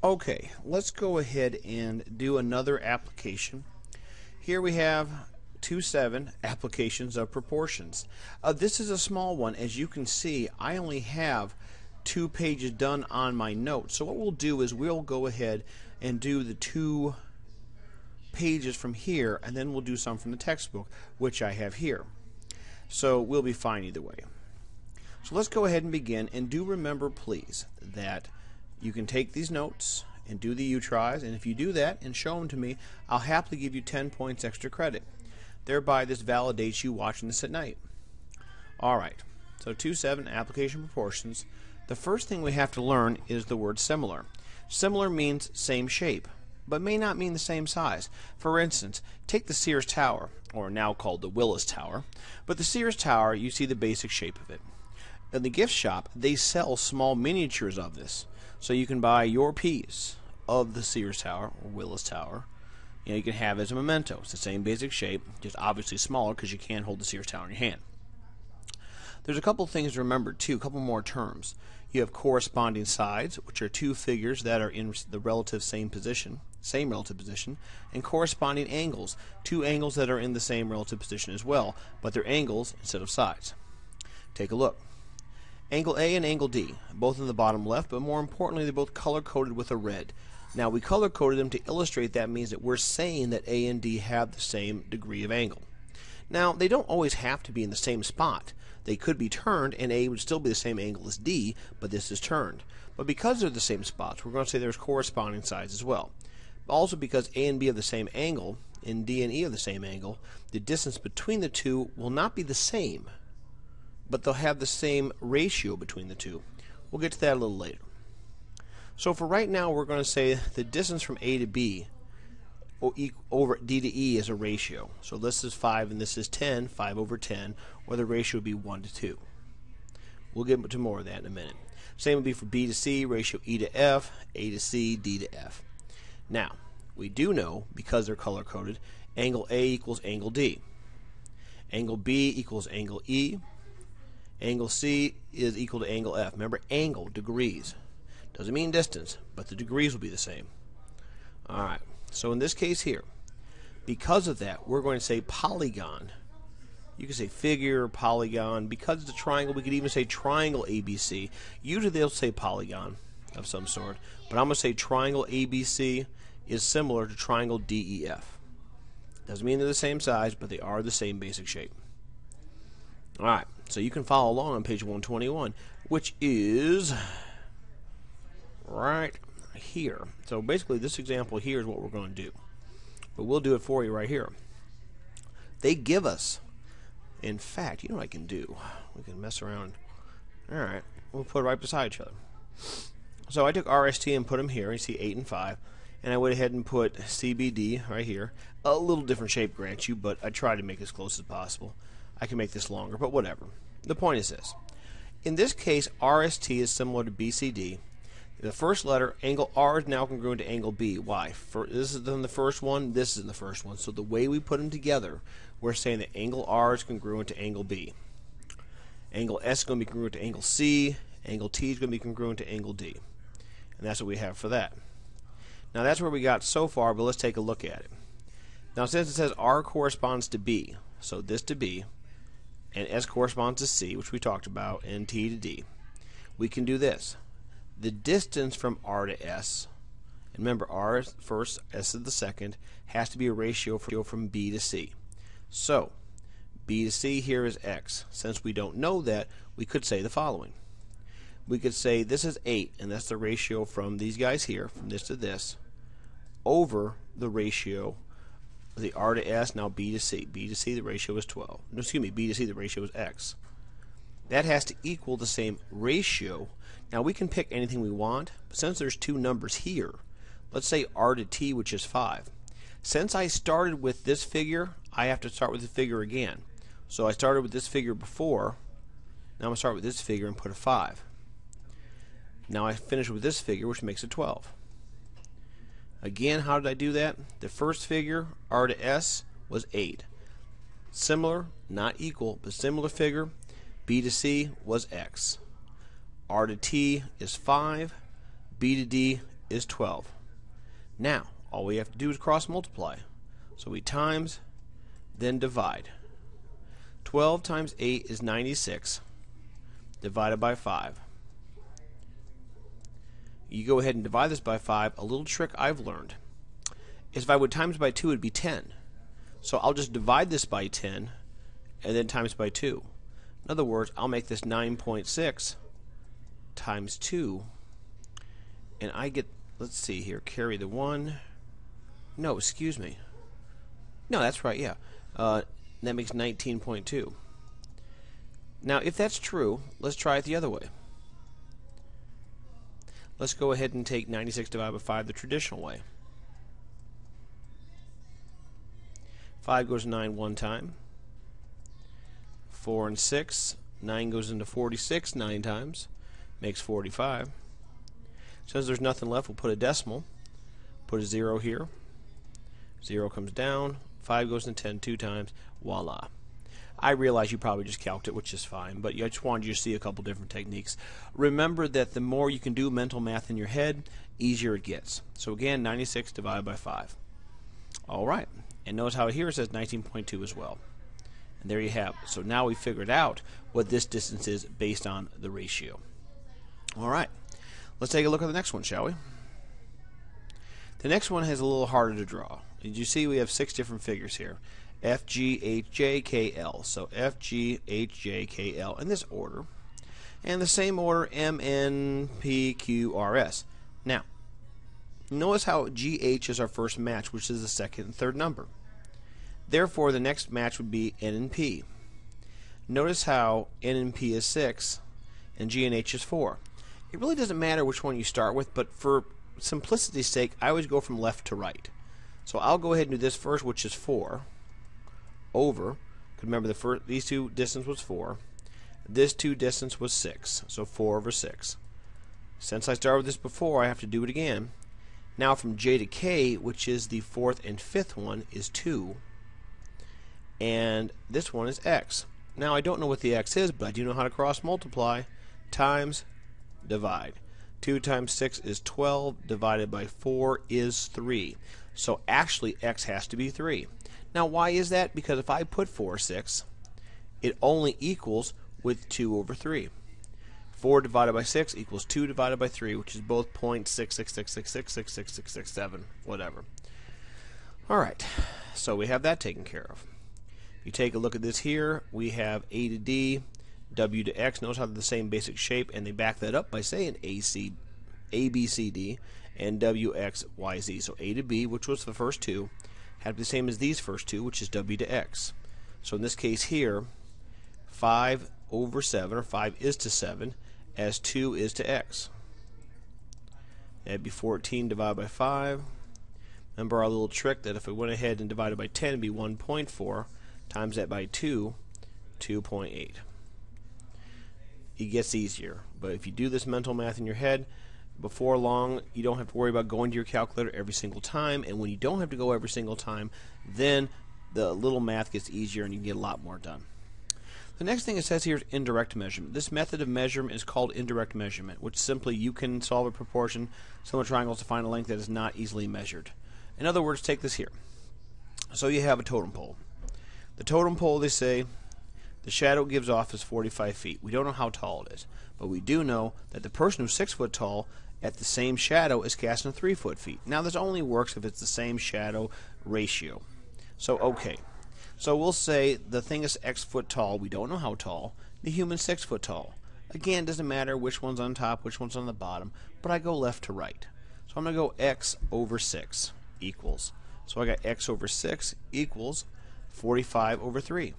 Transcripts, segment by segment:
Okay, let's go ahead and do another application. Here we have 2-7 applications of proportions. This is a small one. As you can see, I only have 2 pages done on my notes. So what we'll do is we'll go ahead and do the 2 pages from here, and then we'll do some from the textbook, which I have here. So we'll be fine either way. So let's go ahead and begin, and do remember, please, that you can take these notes and do the U-tries, and if you do that and show them to me, I'll happily give you 10 points extra credit. Thereby, this validates you watching this at night. Alright, so 2-7 application proportions. The first thing we have to learn is the word similar. Similar means same shape, but may not mean the same size. For instance, take the Sears Tower, or now called the Willis Tower, but the Sears Tower, you see the basic shape of it. In the gift shop, they sell small miniatures of this. So you can buy your piece of the Sears Tower or Willis Tower. You can have it as a memento. It's the same basic shape, just obviously smaller because you can't hold the Sears Tower in your hand. There's a couple things to remember too, a couple more terms. You have corresponding sides, which are 2 figures that are in the relative same relative position, and corresponding angles, 2 angles that are in the same relative position as well, but they're angles instead of sides. Take a look. Angle A and angle D, both in the bottom left, but more importantly, they're both color-coded with a red. Now, we color-coded them to illustrate that means that we're saying that A and D have the same degree of angle. Now, they don't always have to be in the same spot. They could be turned, and A would still be the same angle as D, but this is turned. But because they're the same spots, we're going to say there's corresponding sides as well. Also, because A and B have the same angle, and D and E have the same angle, the distance between the two will not be the same, but they'll have the same ratio between the two. We'll get to that a little later. So for right now, we're going to say the distance from A to B over D to E is a ratio. So this is 5 and this is 10, 5 over 10, or the ratio would be 1 to 2. We'll get to more of that in a minute. Same would be for B to C, ratio E to F, A to C, D to F. Now, we do know, because they're color-coded, angle A equals angle D. Angle B equals angle E. Angle C is equal to angle F. Remember, angle, degrees. Doesn't mean distance, but the degrees will be the same. Alright, so in this case here, because of that, we're going to say polygon. You can say figure, polygon. Because it's a triangle, we could even say triangle ABC. Usually they'll say polygon of some sort, but I'm going to say triangle ABC is similar to triangle DEF. Doesn't mean they're the same size, but they are the same basic shape. Alright, so you can follow along on page 121, which is right here. So basically this example here is what we're going to do. But we'll do it for you right here. They give us, in fact, you know what I can do? We can mess around. Alright, we'll put it right beside each other. So I took RST and put them here. You see 8 and 5. And I went ahead and put CBD right here. A little different shape, grant you, but I tried to make it as close as possible. I can make this longer, but whatever. The point is this. In this case, RST is similar to BCD. The first letter, angle R, is now congruent to angle B. Why? This is in the first one, this is in the first one. So the way we put them together, we're saying that angle R is congruent to angle B. Angle S is going to be congruent to angle C. Angle T is going to be congruent to angle D. And that's what we have for that. Now that's where we got so far, but let's take a look at it. Now since it says R corresponds to B, so this to B, and S corresponds to C, which we talked about, and T to D, we can do this. The distance from R to S, and remember R is first, S is the second, has to be a ratio from B to C. So, B to C here is X. Since we don't know that, we could say the following. We could say this is 8, and that's the ratio from these guys here, from this to this, over the ratio the R to S, now B to C. B to C, the ratio is 12. No, excuse me, B to C, the ratio is X. That has to equal the same ratio. Now we can pick anything we want, but since there's 2 numbers here, let's say R to T, which is 5. Since I started with this figure, I have to start with the figure again. So I started with this figure before, now I'm going to start with this figure and put a 5. Now I finish with this figure, which makes it 12. Again, how did I do that? The first figure, R to S, was 8. Similar, not equal, but similar figure, B to C was X. R to T is 5. B to D is 12. Now, all we have to do is cross multiply. So we times, then divide. 12 times 8 is 96, divided by 5. You go ahead and divide this by 5. A little trick I've learned is if I would times by 2, it would be 10. So I'll just divide this by 10 and then times by 2. In other words, I'll make this 9.6 times 2, and I get, let's see here, carry the 1. No, excuse me. No, that's right, yeah. That makes 19.2. Now, if that's true, let's try it the other way. Let's go ahead and take 96 divided by 5 the traditional way. 5 goes to 9 one time. 4 and 6. 9 goes into 46 9 times. Makes 45. Since there's nothing left, we'll put a decimal. Put a 0 here. 0 comes down. 5 goes into 10 2 times. Voila. I realize you probably just calced it, which is fine, but I just wanted you to see a couple different techniques. Remember that the more you can do mental math in your head, easier it gets. So again, 96 divided by 5. Alright, and notice how here it says 19.2 as well. And there you have it. So now we figured out what this distance is based on the ratio. Alright, let's take a look at the next one, shall we? The next one is a little harder to draw. As you see, we have 6 different figures here. F, G, H, J, K, L. So F, G, H, J, K, L in this order. And the same order, M, N, P, Q, R, S. Now, notice how G, H is our first match, which is the second and third number. Therefore, the next match would be N and P. Notice how N and P is 6, and G and H is 4. It really doesn't matter which one you start with, but for simplicity's sake, I always go from left to right. So I'll go ahead and do this first, which is 4. Over, because remember these two distance was 4. This 2 distance was 6, so 4 over 6. Since I started with this before, I have to do it again. Now from J to K, which is the 4th and 5th one, is 2. And this one is X. Now I don't know what the X is, but I do know how to cross multiply. Times, divide. 2 times 6 is 12, divided by 4 is 3. So actually X has to be 3. Now why is that? Because if I put 4, 6, it only equals with 2 over 3. 4 divided by 6 equals 2 divided by 3, which is both 0.666666667, whatever. Alright, so we have that taken care of. If you take a look at this here, we have A to D, W to X. Notice how they're the same basic shape, and they back that up by saying A, B, C, D, and W, X, Y, Z. So A to B, which was the first 2, had to be the same as these first 2, which is W to X. So in this case here, 5 over 7, or 5 is to 7, as 2 is to X. That'd be 14 divided by 5. Remember our little trick that if we went ahead and divided by 10, it'd be 1.4, times that by 2, 2.8. It gets easier, but if you do this mental math in your head, before long, you don't have to worry about going to your calculator every single time, and when you don't have to go every single time, then the little math gets easier and you can get a lot more done. The next thing it says here is indirect measurement. This method of measurement is called indirect measurement, which simply you can solve a proportion, similar triangles, to find a length that is not easily measured. In other words, take this here. So you have a totem pole. The totem pole, they say, the shadow it gives off is 45 feet. We don't know how tall it is, but we do know that the person who's 6 foot tall at the same shadow is casting 3 foot feet. Now this only works if it's the same shadow ratio. So okay. So we'll say the thing is X foot tall. We don't know how tall. The human's 6 foot tall. Again, it doesn't matter which one's on top, which one's on the bottom, but I go left to right. So I'm going to go X over 6 equals. So I got X over 6 equals 45 over 3.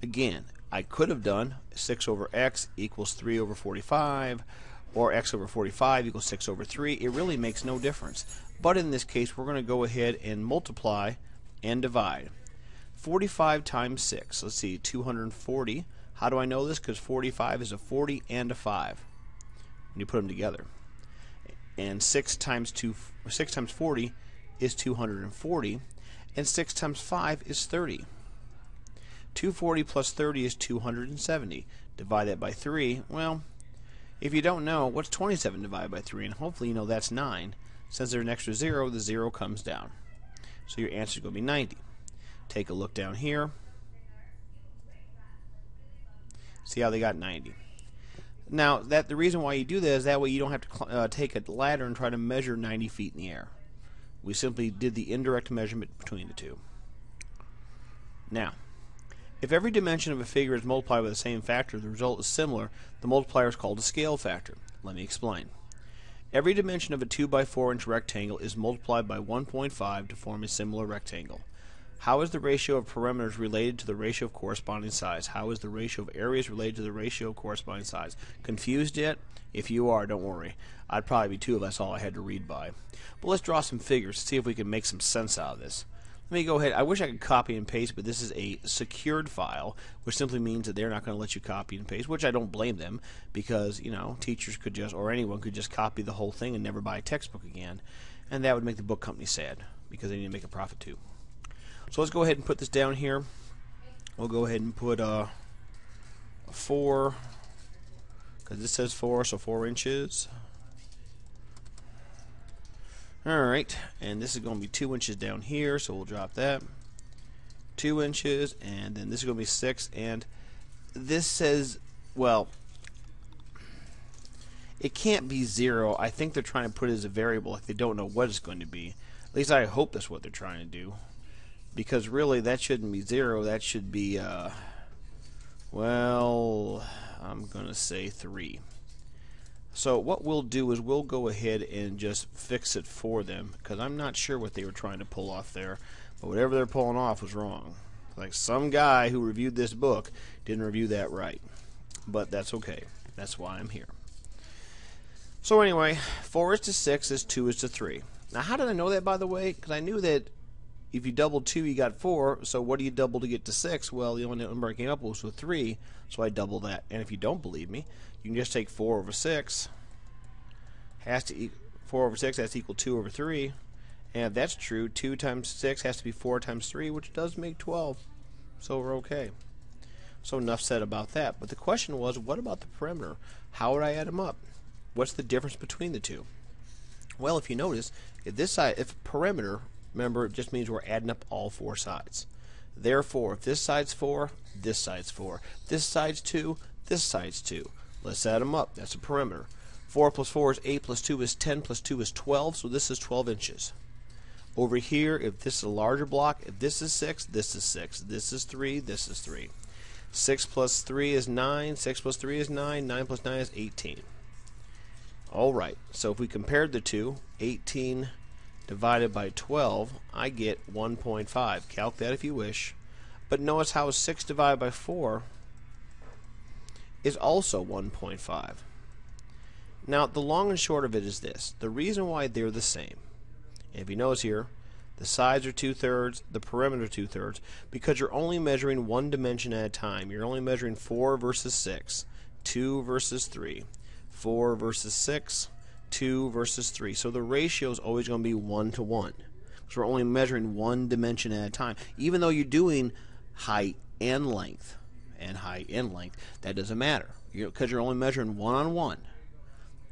Again, I could have done 6 over X equals 3 over 45, or X over 45 equals 6 over 3. It really makes no difference. But in this case, we're going to go ahead and multiply and divide. 45 times 6. Let's see, 240. How do I know this? Because 45 is a 40 and a 5 when you put them together. And 6 times 40 is 240, and 6 times 5 is 30. 240 plus 30 is 270. Divide that by 3. Well, If you don't know, what's 27 divided by 3? And hopefully you know that's 9. Since there's an extra 0, the 0 comes down. So your answer is going to be 90. Take a look down here. See how they got 90. Now, the reason why you do that is that way you don't have to take a ladder and try to measure 90 feet in the air. We simply did the indirect measurement between the two. Now, if every dimension of a figure is multiplied by the same factor, the result is similar, the multiplier is called a scale factor. Let me explain. Every dimension of a 2 by 4 inch rectangle is multiplied by 1.5 to form a similar rectangle. How is the ratio of perimeters related to the ratio of corresponding sides? How is the ratio of areas related to the ratio of corresponding sides? Confused yet? If you are, don't worry. I'd probably be 2 if that's all I had to read by. But let's draw some figures to see if we can make some sense out of this. Let me go ahead. I wish I could copy and paste, but this is a secured file, which simply means that they're not going to let you copy and paste, which I don't blame them, because, you know, teachers could just, or anyone could just copy the whole thing and never buy a textbook again, and that would make the book company sad, because they need to make a profit too. So let's go ahead and put this down here. We'll go ahead and put 4, because this says 4, so 4 inches. Alright, and this is going to be 2 inches down here, so we'll drop that. 2 inches, and then this is going to be 6, and this says, well, it can't be 0. I think they're trying to put it as a variable, like they don't know what it's going to be. At least I hope that's what they're trying to do. Because really, that shouldn't be 0, that should be, well, I'm going to say 3. So what we'll do is we'll go ahead and just fix it for them, because I'm not sure what they were trying to pull off there, but whatever they're pulling off was wrong. Like some guy who reviewed this book didn't review that right, but that's okay. That's why I'm here. So anyway, 4 is to 6 is 2 is to 3. Now how did I know that, by the way? Because I knew that if you doubled 2, you got 4, so what do you double to get to 6? Well, the only number I came up with was 3, so I doubled that. And if you don't believe me, you can just take 4 over 6. 4 over 6 has to equal 2 over 3. And if that's true, 2 times 6 has to be 4 times 3, which does make 12. So we're okay. So enough said about that. But the question was, what about the perimeter? How would I add them up? What's the difference between the two? Well, if you notice, if perimeter, remember, it just means we're adding up all 4 sides. Therefore, if this side's 4, this side's 4. This side's 2, this side's 2. Let's add them up. That's a perimeter. 4 plus 4 is 8 plus 2 is 10 plus 2 is 12, so this is 12 inches. Over here, if this is a larger block, if this is 6, this is 6. This is 3, this is 3. 6 plus 3 is 9, 6 plus 3 is 9, 9 plus 9 is 18. Alright, so if we compared the two, 18 divided by 12, I get 1.5. Calc that if you wish. But notice how 6 divided by 4 is also 1.5. Now, the long and short of it is this. The reason why they're the same, and if you notice here, the sides are 2/3, the perimeter 2/3, because you're only measuring one dimension at a time. You're only measuring 4 versus 6, 2 versus 3, 4 versus 6, 2 versus 3. So the ratio is always going to be 1 to 1. So we're only measuring one dimension at a time. Even though you're doing height and length, that doesn't matter. Because you're only measuring 1 on 1.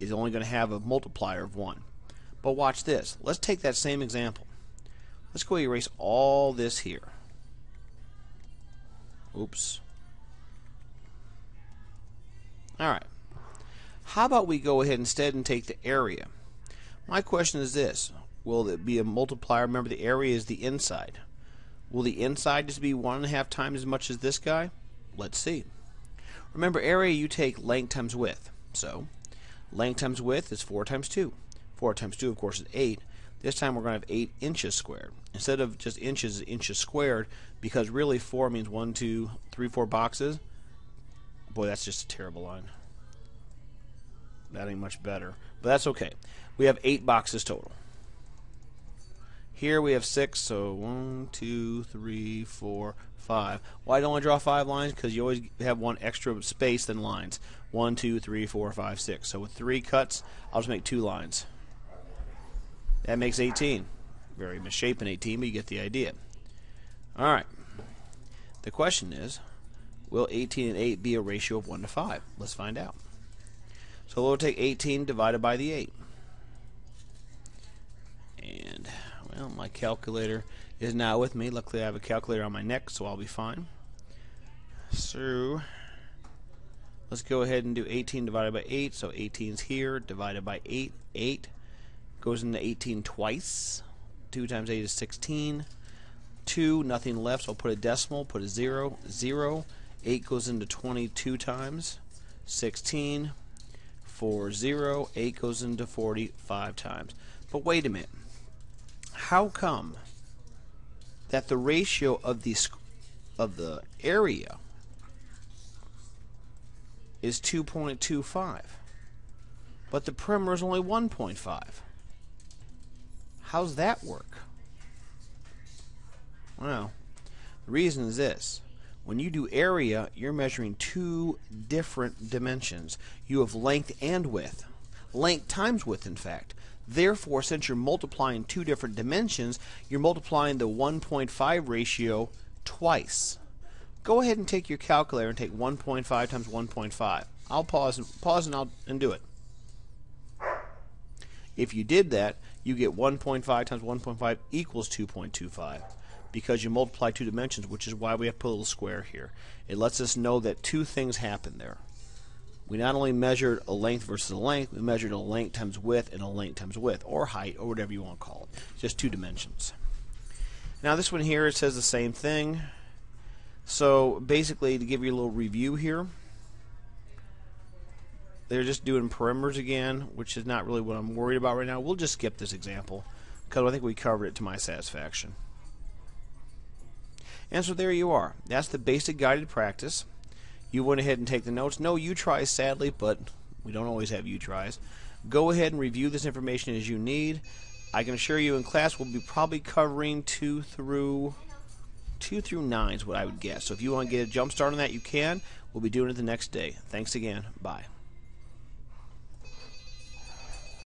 It's only going to have a multiplier of 1. But watch this. Let's take that same example. Let's go erase all this here. Oops. Alright. How about we go ahead instead and take the area? My question is this. Will it be a multiplier? Remember, the area is the inside. Will the inside just be 1.5 times as much as this guy? Let's see. Remember, area, you take length times width. So, length times width is 4 times 2. 4 times 2, of course, is 8. This time we're going to have 8 inches squared. Instead of just inches, it's inches squared, because really 4 means 1, 2, 3, 4 boxes. Boy, that's just a terrible line. That ain't much better. But that's okay. We have 8 boxes total. Here we have 6, so 1, 2, 3, 4, 5. Why don't I draw 5 lines? Because you always have one extra space than lines. 1, 2, 3, 4, 5, 6. So with 3 cuts, I'll just make 2 lines. That makes 18. Very misshapen 18, but you get the idea. Alright. The question is, will 18 and 8 be a ratio of 1 to 5? Let's find out. So we'll take 18 divided by the 8. And, well, my calculator is not with me. Luckily I have a calculator on my neck, so I'll be fine. So let's go ahead and do 18 divided by 8. So 18 is here, divided by 8. 8 goes into 18 twice. 2 times 8 is 16. 2, nothing left, so I'll put a decimal, put a 0. 0. 8 goes into 22 times. 16. 4, 0. 8 goes into 45 times. But wait a minute. How come that the ratio of the area is 2.25, but the perimeter is only 1.5? How's that work? Well, the reason is this. When you do area, you're measuring two different dimensions. You have length and width. Length times width, in fact. Therefore, since you're multiplying two different dimensions, you're multiplying the 1.5 ratio twice. Go ahead and take your calculator and take 1.5 times 1.5. I'll pause and do it. If you did that, you get 1.5 times 1.5 equals 2.25 because you multiply two dimensions, which is why we have to put a little square here. It lets us know that two things happen there. We not only measured a length versus a length, we measured a length times width and a length times width, or height, or whatever you want to call it. Just two dimensions. Now this one here, it says the same thing. So basically, to give you a little review here, they're just doing perimeters again, which is not really what I'm worried about right now. We'll just skip this example because I think we covered it to my satisfaction. And so there you are. That's the basic guided practice. You went ahead and take the notes. No U-tries, sadly, but we don't always have U-tries. Go ahead and review this information as you need. I can assure you in class we'll be probably covering 2 through 9 is what I would guess. So if you want to get a jump start on that, you can. We'll be doing it the next day. Thanks again. Bye.